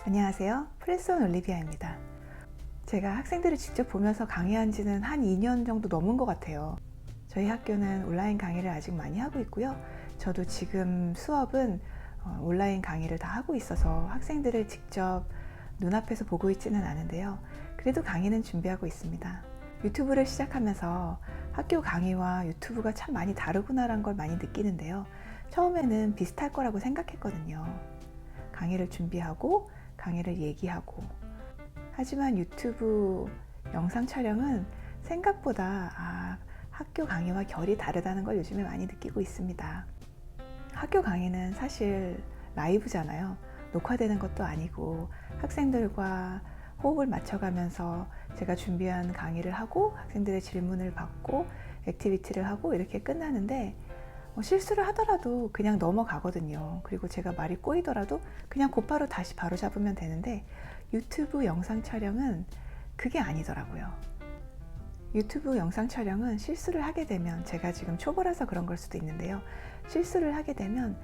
안녕하세요. 프레스온 올리비아입니다. 제가 학생들을 직접 보면서 강의한 지는 한 2년 정도 넘은 것 같아요. 저희 학교는 온라인 강의를 아직 많이 하고 있고요. 저도 지금 수업은 온라인 강의를 다 하고 있어서 학생들을 직접 눈앞에서 보고 있지는 않은데요. 그래도 강의는 준비하고 있습니다. 유튜브를 시작하면서 학교 강의와 유튜브가 참 많이 다르구나라는 걸 많이 느끼는데요. 처음에는 비슷할 거라고 생각했거든요. 강의를 준비하고 강의를 얘기하고, 하지만 유튜브 영상 촬영은 생각보다 학교 강의와 결이 다르다는 걸 요즘에 많이 느끼고 있습니다. 학교 강의는 사실 라이브잖아요. 녹화되는 것도 아니고 학생들과 호흡을 맞춰가면서 제가 준비한 강의를 하고 학생들의 질문을 받고 액티비티를 하고 이렇게 끝나는데, 실수를 하더라도 그냥 넘어가거든요. 그리고 제가 말이 꼬이더라도 그냥 곧바로 다시 바로 잡으면 되는데, 유튜브 영상 촬영은 그게 아니더라고요. 유튜브 영상 촬영은 실수를 하게 되면, 제가 지금 초보라서 그런 걸 수도 있는데요, 실수를 하게 되면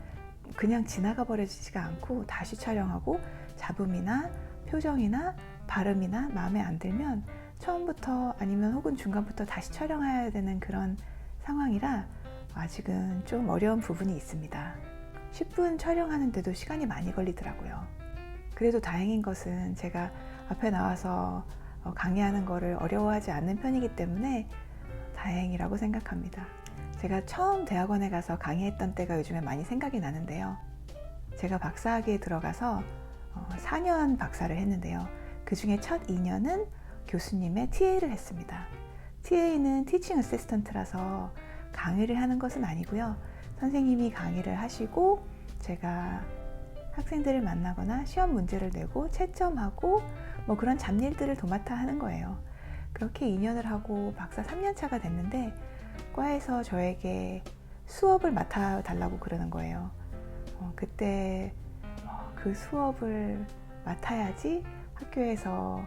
그냥 지나가 버려지지가 않고 다시 촬영하고, 잡음이나 표정이나 발음이나 마음에 안 들면 처음부터 아니면 혹은 중간부터 다시 촬영해야 되는 그런 상황이라 아직은 좀 어려운 부분이 있습니다. 10분 촬영하는데도 시간이 많이 걸리더라고요. 그래도 다행인 것은 제가 앞에 나와서 강의하는 거를 어려워하지 않는 편이기 때문에 다행이라고 생각합니다. 제가 처음 대학원에 가서 강의했던 때가 요즘에 많이 생각이 나는데요. 제가 박사학위에 들어가서 4년 박사를 했는데요. 그 중에 첫 2년은 교수님의 TA를 했습니다. TA는 Teaching Assistant라서 강의를 하는 것은 아니고요. 선생님이 강의를 하시고 제가 학생들을 만나거나 시험 문제를 내고 채점하고 뭐 그런 잡일들을 도맡아 하는 거예요. 그렇게 2년을 하고 박사 3년 차가 됐는데 과에서 저에게 수업을 맡아달라고 그러는 거예요. 그때 그 수업을 맡아야지 학교에서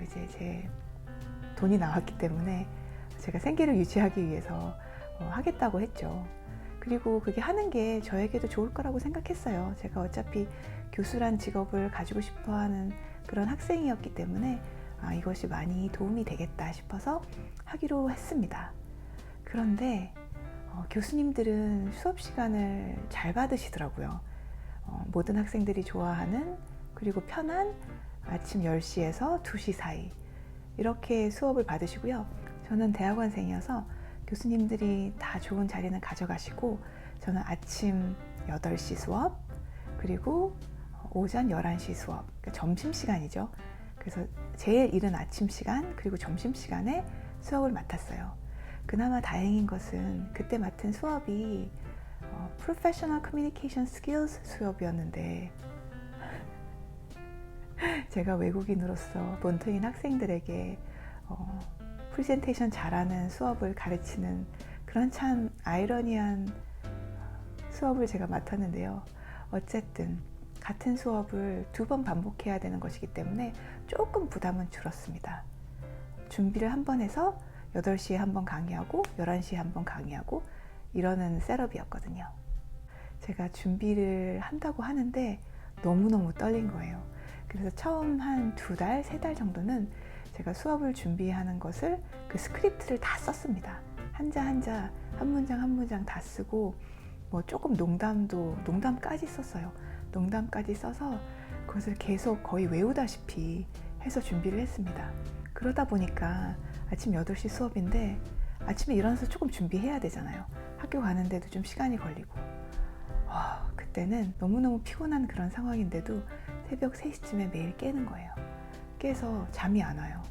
이제 제 돈이 나왔기 때문에 제가 생계를 유지하기 위해서 하겠다고 했죠. 그리고 그게 하는 게 저에게도 좋을 거라고 생각했어요. 제가 어차피 교수란 직업을 가지고 싶어 하는 그런 학생이었기 때문에 이것이 많이 도움이 되겠다 싶어서 하기로 했습니다. 그런데 교수님들은 수업 시간을 잘 받으시더라고요. 모든 학생들이 좋아하는, 그리고 편한 아침 10시에서 2시 사이 이렇게 수업을 받으시고요. 저는 대학원생이어서 교수님들이 다 좋은 자리는 가져가시고 저는 아침 8시 수업, 그리고 오전 11시 수업, 그러니까 점심시간이죠. 그래서 제일 이른 아침 시간 그리고 점심시간에 수업을 맡았어요. 그나마 다행인 것은 그때 맡은 수업이 Professional Communication Skills 수업이었는데 제가 외국인으로서 본토인 학생들에게 프레젠테이션 잘하는 수업을 가르치는 그런 참 아이러니한 수업을 제가 맡았는데요. 어쨌든 같은 수업을 2번 반복해야 되는 것이기 때문에 조금 부담은 줄었습니다. 준비를 한 번 해서 8시에 한 번 강의하고 11시에 한 번 강의하고 이러는 셋업이었거든요. 제가 준비를 한다고 하는데 너무너무 떨린 거예요. 그래서 처음 한 2달, 3달 정도는 제가 수업을 준비하는 것을 그 스크립트를 다 썼습니다. 한자 한자, 한 문장 한 문장 다 쓰고 뭐 조금 농담까지 썼어요. 농담까지 써서 그것을 계속 거의 외우다시피 해서 준비를 했습니다. 그러다 보니까 아침 8시 수업인데 아침에 일어나서 조금 준비해야 되잖아요. 학교 가는데도 좀 시간이 걸리고 그때는 너무너무 피곤한 그런 상황인데도 새벽 3시쯤에 매일 깨는 거예요. 깨서 잠이 안 와요.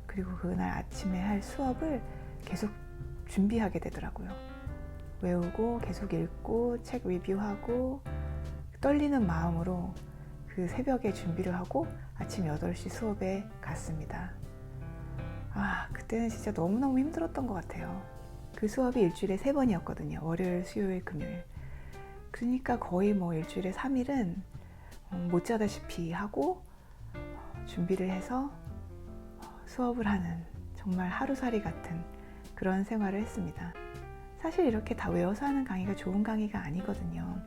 그리고 그날 아침에 할 수업을 계속 준비하게 되더라고요. 외우고 계속 읽고 책 리뷰하고 떨리는 마음으로 그 새벽에 준비를 하고 아침 8시 수업에 갔습니다. 그때는 진짜 너무너무 힘들었던 것 같아요. 그 수업이 일주일에 3번이었거든요. 월요일, 수요일, 금요일. 그러니까 거의 뭐 일주일에 3일은 못 자다시피 하고 준비를 해서 수업을 하는, 정말 하루살이 같은 그런 생활을 했습니다. 사실 이렇게 다 외워서 하는 강의가 좋은 강의가 아니거든요.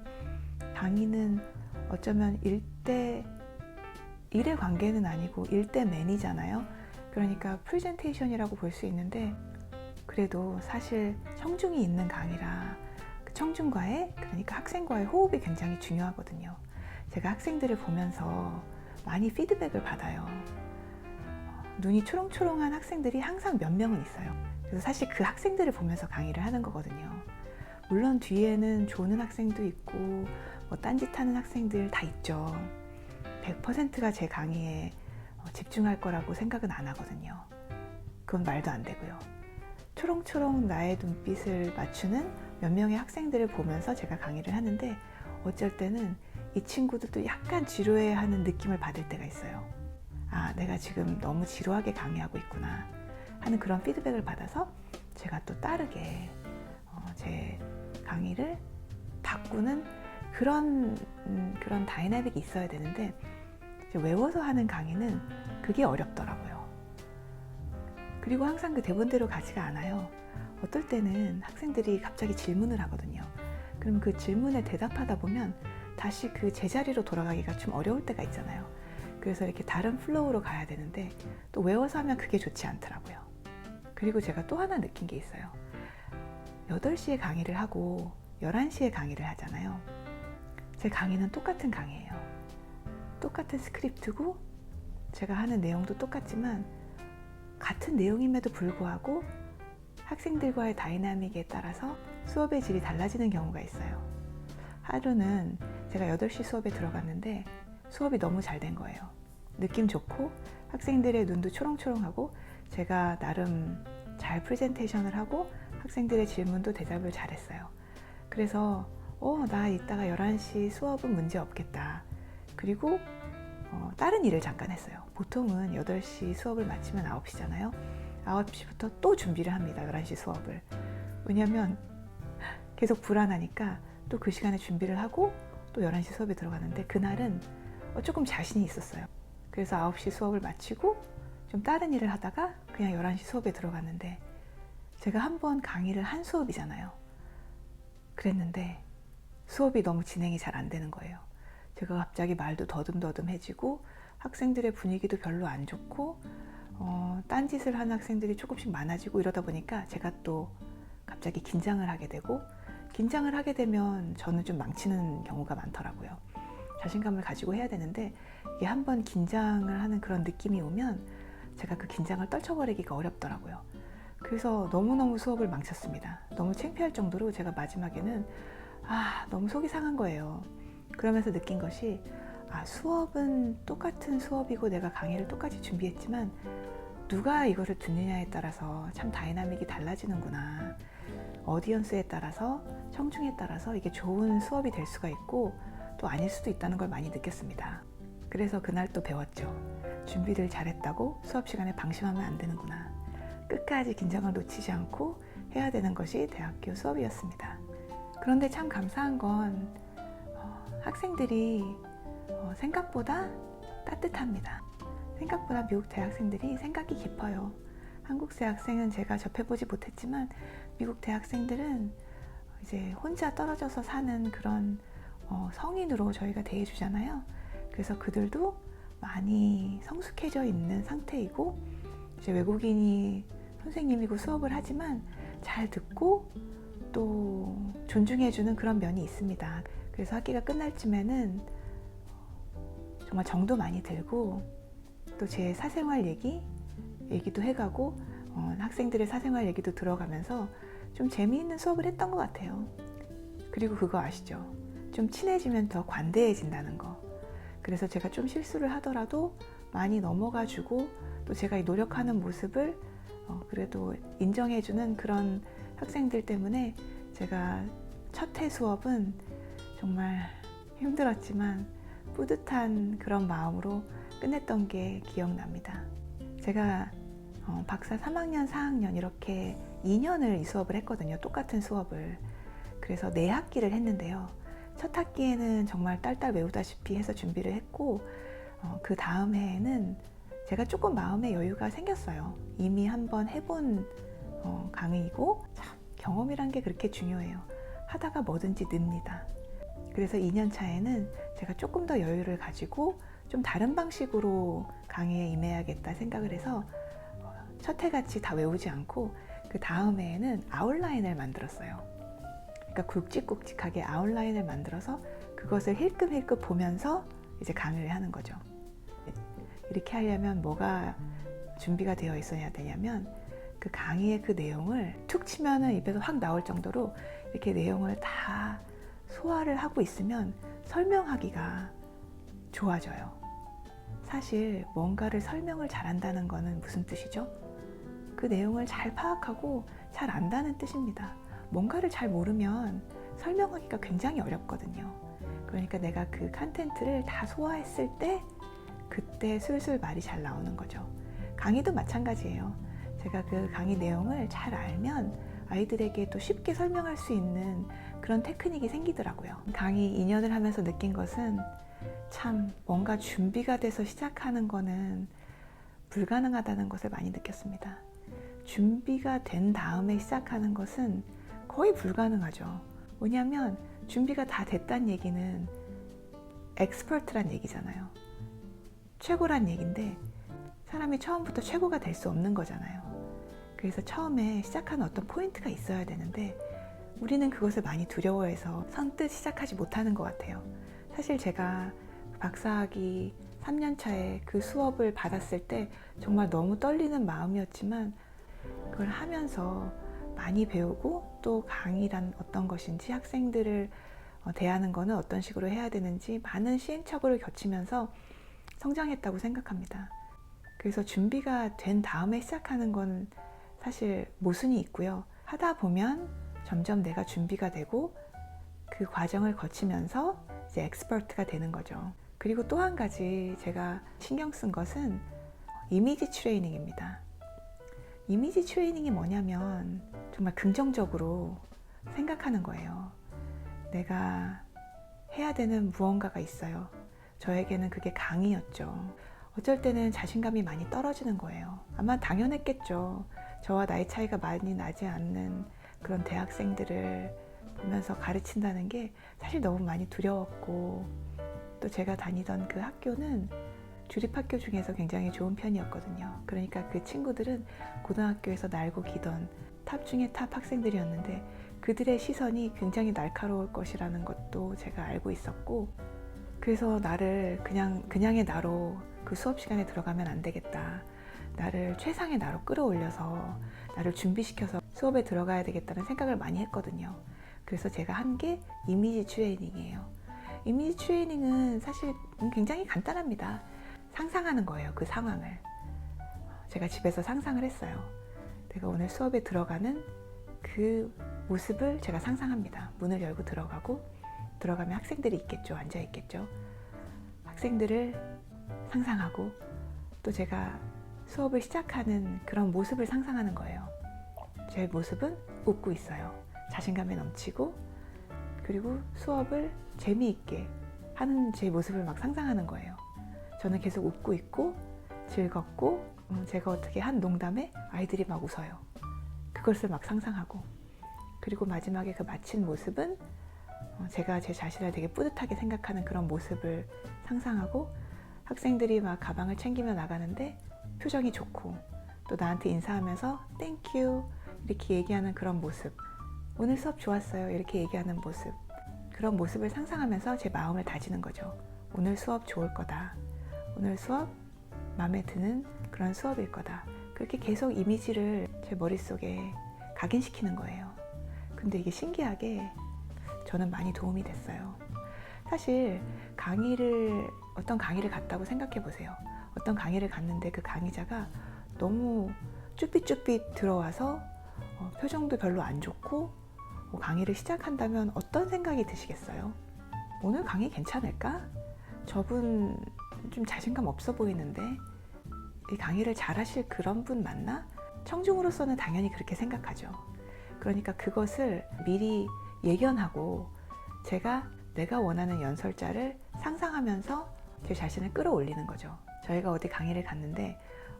강의는 어쩌면 1대 일의 관계는 아니고 일대 맨이잖아요. 그러니까 프레젠테이션이라고 볼 수 있는데 그래도 사실 청중이 있는 강의라 그 청중과의 그러니까 학생과의 호흡이 굉장히 중요하거든요. 제가 학생들을 보면서 많이 피드백을 받아요. 눈이 초롱초롱한 학생들이 항상 몇 명은 있어요. 그래서 사실 그 학생들을 보면서 강의를 하는 거거든요. 물론 뒤에는 조는 학생도 있고 뭐 딴짓하는 학생들 다 있죠. 100%가 제 강의에 집중할 거라고 생각은 안 하거든요. 그건 말도 안 되고요. 초롱초롱 나의 눈빛을 맞추는 몇 명의 학생들을 보면서 제가 강의를 하는데 어쩔 때는 이 친구들도 약간 지루해하는 느낌을 받을 때가 있어요. 아, 내가 지금 너무 지루하게 강의하고 있구나 하는 그런 피드백을 받아서 제가 또 다르게 제 강의를 바꾸는 그런 다이나믹이 있어야 되는데 외워서 하는 강의는 그게 어렵더라고요. 그리고 항상 그 대본대로 가지가 않아요. 어떨 때는 학생들이 갑자기 질문을 하거든요. 그럼 그 질문에 대답하다 보면 다시 그 제자리로 돌아가기가 좀 어려울 때가 있잖아요. 그래서 이렇게 다른 플로우로 가야 되는데 또 외워서 하면 그게 좋지 않더라고요. 그리고 제가 또 하나 느낀 게 있어요. 8시에 강의를 하고 11시에 강의를 하잖아요. 제 강의는 똑같은 강의예요. 똑같은 스크립트고 제가 하는 내용도 똑같지만 같은 내용임에도 불구하고 학생들과의 다이나믹에 따라서 수업의 질이 달라지는 경우가 있어요. 하루는 제가 8시 수업에 들어갔는데 수업이 너무 잘 된 거예요. 느낌 좋고 학생들의 눈도 초롱초롱하고 제가 나름 잘 프레젠테이션을 하고 학생들의 질문도 대답을 잘했어요. 그래서 나 이따가 11시 수업은 문제 없겠다. 그리고 다른 일을 잠깐 했어요. 보통은 8시 수업을 마치면 9시잖아요. 9시부터 또 준비를 합니다. 11시 수업을. 왜냐하면 계속 불안하니까 또 그 시간에 준비를 하고 또 11시 수업에 들어가는데 그날은 조금 자신이 있었어요. 그래서 9시 수업을 마치고 좀 다른 일을 하다가 그냥 11시 수업에 들어갔는데 제가 한 번 강의를 한 수업이잖아요. 그랬는데 수업이 너무 진행이 잘 안 되는 거예요. 제가 갑자기 말도 더듬더듬해지고 학생들의 분위기도 별로 안 좋고 딴짓을 하는 학생들이 조금씩 많아지고 이러다 보니까 제가 또 갑자기 긴장을 하게 되고 긴장을 하게 되면 저는 좀 망치는 경우가 많더라고요. 자신감을 가지고 해야 되는데 이게 한번 긴장을 하는 그런 느낌이 오면 제가 그 긴장을 떨쳐버리기가 어렵더라고요. 그래서 너무너무 수업을 망쳤습니다. 너무 창피할 정도로 제가 마지막에는 너무 속이 상한 거예요. 그러면서 느낀 것이 수업은 똑같은 수업이고 내가 강의를 똑같이 준비했지만 누가 이거를 듣느냐에 따라서 참 다이나믹이 달라지는구나. 어디언스에 따라서 청중에 따라서 이게 좋은 수업이 될 수가 있고 또 아닐 수도 있다는 걸 많이 느꼈습니다. 그래서 그날 또 배웠죠. 준비를 잘했다고 수업 시간에 방심하면 안 되는구나. 끝까지 긴장을 놓치지 않고 해야 되는 것이 대학교 수업이었습니다. 그런데 참 감사한 건 학생들이 생각보다 따뜻합니다. 생각보다 미국 대학생들이 생각이 깊어요. 한국 대학생은 제가 접해보지 못했지만 미국 대학생들은 이제 혼자 떨어져서 사는 그런 성인으로 저희가 대해주잖아요. 그래서 그들도 많이 성숙해져 있는 상태이고 이제 외국인이 선생님이고 수업을 하지만 잘 듣고 또 존중해주는 그런 면이 있습니다. 그래서 학기가 끝날 쯤에는 정말 정도 많이 들고 또 제 사생활 얘기도 해가고 학생들의 사생활 얘기도 들어가면서 좀 재미있는 수업을 했던 것 같아요. 그리고 그거 아시죠? 좀 친해지면 더 관대해진다는 거. 그래서 제가 좀 실수를 하더라도 많이 넘어가주고 또 제가 노력하는 모습을 그래도 인정해주는 그런 학생들 때문에 제가 첫 해 수업은 정말 힘들었지만 뿌듯한 그런 마음으로 끝냈던 게 기억납니다. 제가 박사 3학년, 4학년 이렇게 2년을 이 수업을 했거든요. 똑같은 수업을. 그래서 4학기를 했는데요. 첫 학기에는 정말 딸딸 외우다시피 해서 준비를 했고 그 다음 해에는 제가 조금 마음의 여유가 생겼어요. 이미 한번 해본 강의이고 참 경험이란 게 그렇게 중요해요. 하다가 뭐든지 늡니다. 그래서 2년 차에는 제가 조금 더 여유를 가지고 좀 다른 방식으로 강의에 임해야겠다 생각을 해서 첫 해같이 다 외우지 않고 그 다음 해에는 아웃라인을 만들었어요. 그러니까 굵직굵직하게 아웃라인을 만들어서 그것을 힐끔힐끔 보면서 이제 강의를 하는 거죠. 이렇게 하려면 뭐가 준비가 되어 있어야 되냐면 그 강의의 그 내용을 툭 치면은 입에서 확 나올 정도로 이렇게 내용을 다 소화를 하고 있으면 설명하기가 좋아져요. 사실 뭔가를 설명을 잘한다는 거는 무슨 뜻이죠? 그 내용을 잘 파악하고 잘 안다는 뜻입니다. 뭔가를 잘 모르면 설명하기가 굉장히 어렵거든요. 그러니까 내가 그 컨텐츠를 다 소화했을 때 그때 술술 말이 잘 나오는 거죠. 강의도 마찬가지예요. 제가 그 강의 내용을 잘 알면 아이들에게 또 쉽게 설명할 수 있는 그런 테크닉이 생기더라고요. 강의 2년을 하면서 느낀 것은 참 뭔가 준비가 돼서 시작하는 거는 불가능하다는 것을 많이 느꼈습니다. 준비가 된 다음에 시작하는 것은 거의 불가능하죠. 왜냐하면 준비가 다 됐다는 얘기는 엑스퍼트란 얘기잖아요. 최고란 얘기인데 사람이 처음부터 최고가 될 수 없는 거잖아요. 그래서 처음에 시작하는 어떤 포인트가 있어야 되는데 우리는 그것을 많이 두려워해서 선뜻 시작하지 못하는 것 같아요. 사실 제가 박사학위 3년 차에 그 수업을 받았을 때 정말 너무 떨리는 마음이었지만 그걸 하면서 많이 배우고 또 강의란 어떤 것인지 학생들을 대하는 거는 어떤 식으로 해야 되는지 많은 시행착오를 거치면서 성장했다고 생각합니다. 그래서 준비가 된 다음에 시작하는 건 사실 모순이 있고요. 하다 보면 점점 내가 준비가 되고 그 과정을 거치면서 이제 엑스퍼트가 되는 거죠. 그리고 또 한 가지 제가 신경 쓴 것은 이미지 트레이닝입니다. 이미지 트레이닝이 뭐냐면 정말 긍정적으로 생각하는 거예요. 내가 해야 되는 무언가가 있어요. 저에게는 그게 강의였죠. 어쩔 때는 자신감이 많이 떨어지는 거예요. 아마 당연했겠죠. 저와 나이 차이가 많이 나지 않는 그런 대학생들을 보면서 가르친다는 게 사실 너무 많이 두려웠고 또 제가 다니던 그 학교는 주립학교 중에서 굉장히 좋은 편이었거든요. 그러니까 그 친구들은 고등학교에서 날고 기던 탑 중에 탑 학생들이었는데 그들의 시선이 굉장히 날카로울 것이라는 것도 제가 알고 있었고 그래서 나를 그냥의 나로 그 수업 시간에 들어가면 안 되겠다. 나를 최상의 나로 끌어올려서 나를 준비시켜서 수업에 들어가야 되겠다는 생각을 많이 했거든요. 그래서 제가 한 게 이미지 트레이닝이에요. 이미지 트레이닝은 사실 굉장히 간단합니다. 상상하는 거예요. 그 상황을. 제가 집에서 상상을 했어요. 내가 오늘 수업에 들어가는 그 모습을 제가 상상합니다. 문을 열고 들어가면 학생들이 있겠죠. 앉아 있겠죠. 학생들을 상상하고 또 제가 수업을 시작하는 그런 모습을 상상하는 거예요. 제 모습은 웃고 있어요. 자신감에 넘치고 그리고 수업을 재미있게 하는 제 모습을 막 상상하는 거예요. 저는 계속 웃고 있고 즐겁고 제가 어떻게 한 농담에 아이들이 막 웃어요. 그것을 막 상상하고 그리고 마지막에 그 마친 모습은 제가 제 자신을 되게 뿌듯하게 생각하는 그런 모습을 상상하고 학생들이 막 가방을 챙기며 나가는데 표정이 좋고 또 나한테 인사하면서 땡큐 이렇게 얘기하는 그런 모습 오늘 수업 좋았어요 이렇게 얘기하는 모습 그런 모습을 상상하면서 제 마음을 다지는 거죠. 오늘 수업 좋을 거다. 오늘 수업 마음에 드는 그런 수업일 거다. 그렇게 계속 이미지를 제 머릿속에 각인시키는 거예요. 근데 이게 신기하게 저는 많이 도움이 됐어요. 사실 어떤 강의를 갔다고 생각해 보세요. 어떤 강의를 갔는데 그 강의자가 너무 쭈삣쭈삣 들어와서 표정도 별로 안 좋고 강의를 시작한다면 어떤 생각이 드시겠어요? 오늘 강의 괜찮을까? 저분 좀 자신감 없어 보이는데 이 강의를 잘하실 그런 분 맞나? 청중으로서는 당연히 그렇게 생각하죠. 그러니까 그것을 미리 예견하고 내가 원하는 연설자를 상상하면서 제 자신을 끌어올리는 거죠. 저희가 어디 강의를 갔는데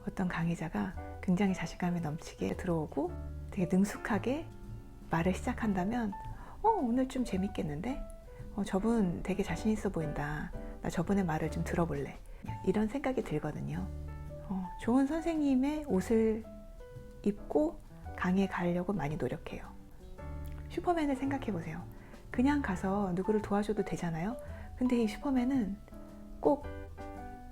어떤 강의자가 굉장히 자신감이 넘치게 들어오고 되게 능숙하게 말을 시작한다면 오늘 좀 재밌겠는데? 저분 되게 자신 있어 보인다. 나 저분의 말을 좀 들어볼래. 이런 생각이 들거든요. 좋은 선생님의 옷을 입고 강의에 가려고 많이 노력해요. 슈퍼맨을 생각해 보세요. 그냥 가서 누구를 도와줘도 되잖아요. 근데 이 슈퍼맨은 꼭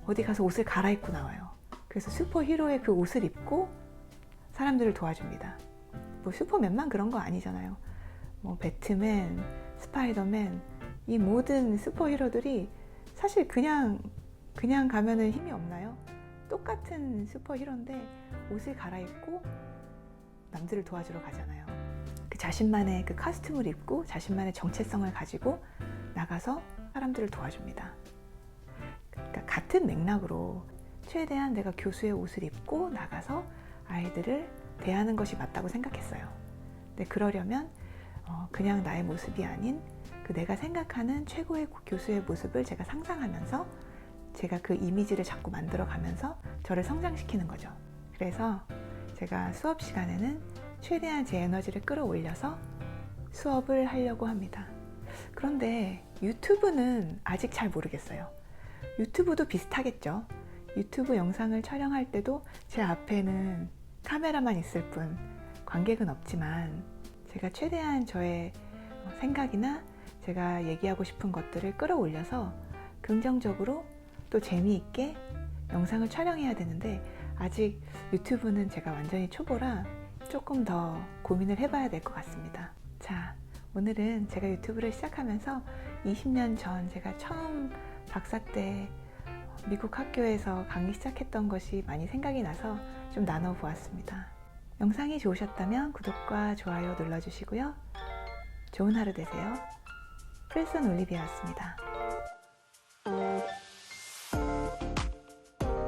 어디 가서 옷을 갈아입고 나와요. 그래서 슈퍼히로의 그 옷을 입고 사람들을 도와줍니다. 뭐 슈퍼맨만 그런 거 아니잖아요. 뭐 배트맨, 스파이더맨, 이 모든 슈퍼히로들이 사실 그냥 가면은 힘이 없나요? 똑같은 슈퍼히로인데 옷을 갈아입고 남들을 도와주러 가잖아요. 그 자신만의 그 커스튬을 입고 자신만의 정체성을 가지고 나가서 사람들을 도와줍니다. 그러니까 같은 맥락으로 최대한 내가 교수의 옷을 입고 나가서 아이들을 대하는 것이 맞다고 생각했어요. 근데 그러려면 그냥 나의 모습이 아닌 그 내가 생각하는 최고의 교수의 모습을 제가 상상하면서 제가 그 이미지를 자꾸 만들어가면서 저를 성장시키는 거죠. 그래서 제가 수업 시간에는 최대한 제 에너지를 끌어올려서 수업을 하려고 합니다. 그런데 유튜브는 아직 잘 모르겠어요. 유튜브도 비슷하겠죠. 유튜브 영상을 촬영할 때도 제 앞에는 카메라만 있을 뿐 관객은 없지만 제가 최대한 저의 생각이나 제가 얘기하고 싶은 것들을 끌어올려서 긍정적으로 또 재미있게 영상을 촬영해야 되는데 아직 유튜브는 제가 완전히 초보라 조금 더 고민을 해봐야 될 것 같습니다. 자, 오늘은 제가 유튜브를 시작하면서 20년 전 제가 처음 박사 때 미국 학교에서 강의 시작했던 것이 많이 생각이 나서 좀 나눠보았습니다. 영상이 좋으셨다면 구독과 좋아요 눌러주시고요. 좋은 하루 되세요. 프리슨 올리비아였습니다.